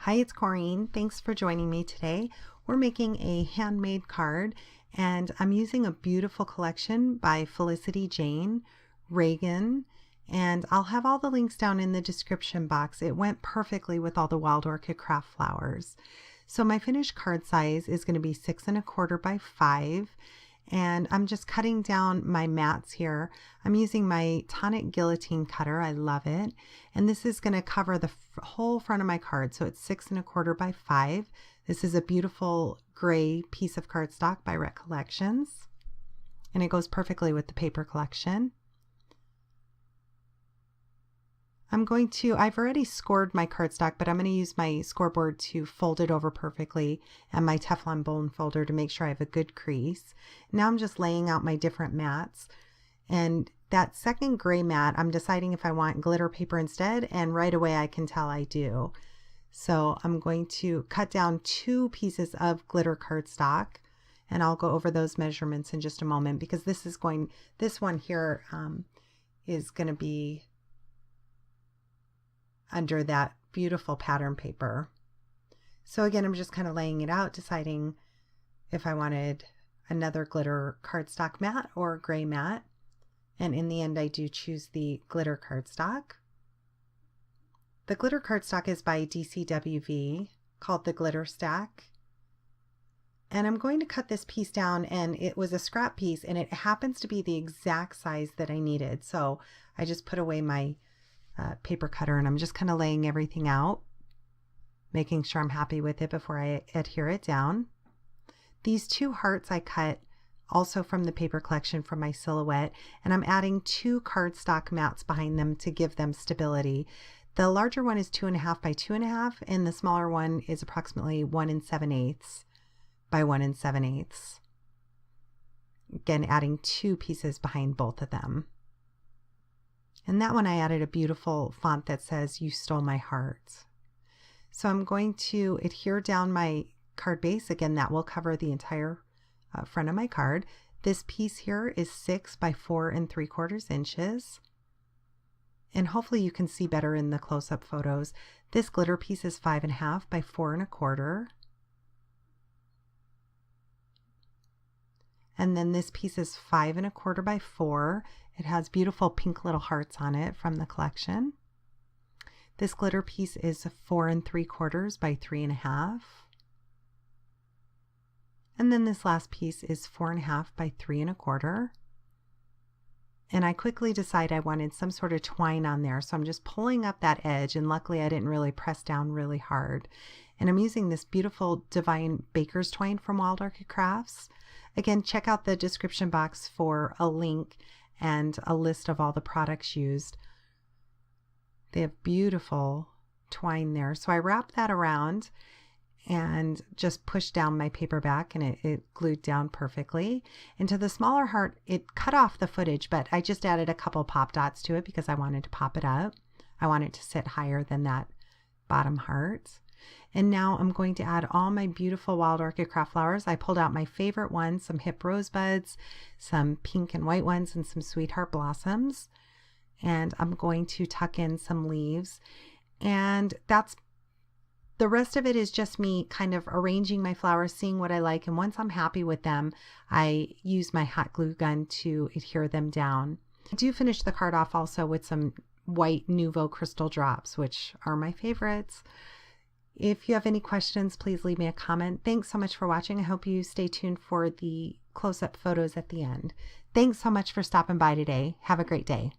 Hi, it's Corene. Thanks for joining me today. We're making a handmade card, and I'm using a beautiful collection by Felicity Jane, Reagan, and I'll have all the links down in the description box. It went perfectly with all the wild orchid craft flowers. So my finished card size is going to be 6 1/4 by 5. And I'm just cutting down my mats here. I'm using my tonic guillotine cutter. I love it. And this is going to cover the whole front of my card. So it's 6 1/4 by 5. This is a beautiful gray piece of cardstock by Recollections. And it goes perfectly with the paper collection. I've already scored my cardstock, but I'm going to use my scoreboard to fold it over perfectly and my Teflon bone folder to make sure I have a good crease. Now I'm just laying out my different mats. And that second gray mat, I'm deciding if I want glitter paper instead, and right away I can tell I do. So I'm going to cut down 2 pieces of glitter cardstock, and I'll go over those measurements in just a moment, because this one here is going to be under that beautiful pattern paper. So again, I'm just kind of laying it out, deciding if I wanted another glitter cardstock mat or a gray mat. And in the end, I do choose the glitter cardstock. The glitter cardstock is by DCWV, called the Glitter Stack. And I'm going to cut this piece down, and it was a scrap piece, and it happens to be the exact size that I needed. So I just put away my paper cutter, and I'm just kind of laying everything out, making sure I'm happy with it before I adhere it down. These 2 hearts I cut also from the paper collection from my silhouette, and I'm adding 2 cardstock mats behind them to give them stability. The larger one is 2 1/2 by 2 1/2, and the smaller one is approximately 1 7/8 by 1 7/8. Again, adding 2 pieces behind both of them. And that one I added a beautiful font that says, "You Stole My Heart." So I'm going to adhere down my card base. Again, that will cover the entire front of my card. This piece here is 6 by 4 3/4 inches. And hopefully you can see better in the close-up photos. This glitter piece is 5 1/2 by 4 1/4. And then this piece is 5 1/4 by 4. It has beautiful pink little hearts on it from the collection. This glitter piece is 4 3/4 by 3 1/2. And then this last piece is 4 1/2 by 3 1/4. And I quickly decided I wanted some sort of twine on there, so I'm just pulling up that edge, and luckily I didn't really press down really hard. And I'm using this beautiful Divine Baker's twine from Wild Orchid Crafts. Again, check out the description box for a link and a list of all the products used. They have beautiful twine there. So I wrapped that around and just pushed down my paper back, and it glued down perfectly. And to the smaller heart, it cut off the footage, but I just added a couple pop dots to it because I wanted to pop it up. I want it to sit higher than that bottom heart. And now I'm going to add all my beautiful Wild Orchid Craft flowers. I pulled out my favorite ones, some hip rosebuds, some pink and white ones, and some sweetheart blossoms. And I'm going to tuck in some leaves. And the rest of it is just me kind of arranging my flowers, seeing what I like. And once I'm happy with them, I use my hot glue gun to adhere them down. I do finish the card off also with some white Nouveau crystal drops, which are my favorites. If you have any questions, please leave me a comment. Thanks so much for watching. I hope you stay tuned for the close-up photos at the end. Thanks so much for stopping by today. Have a great day.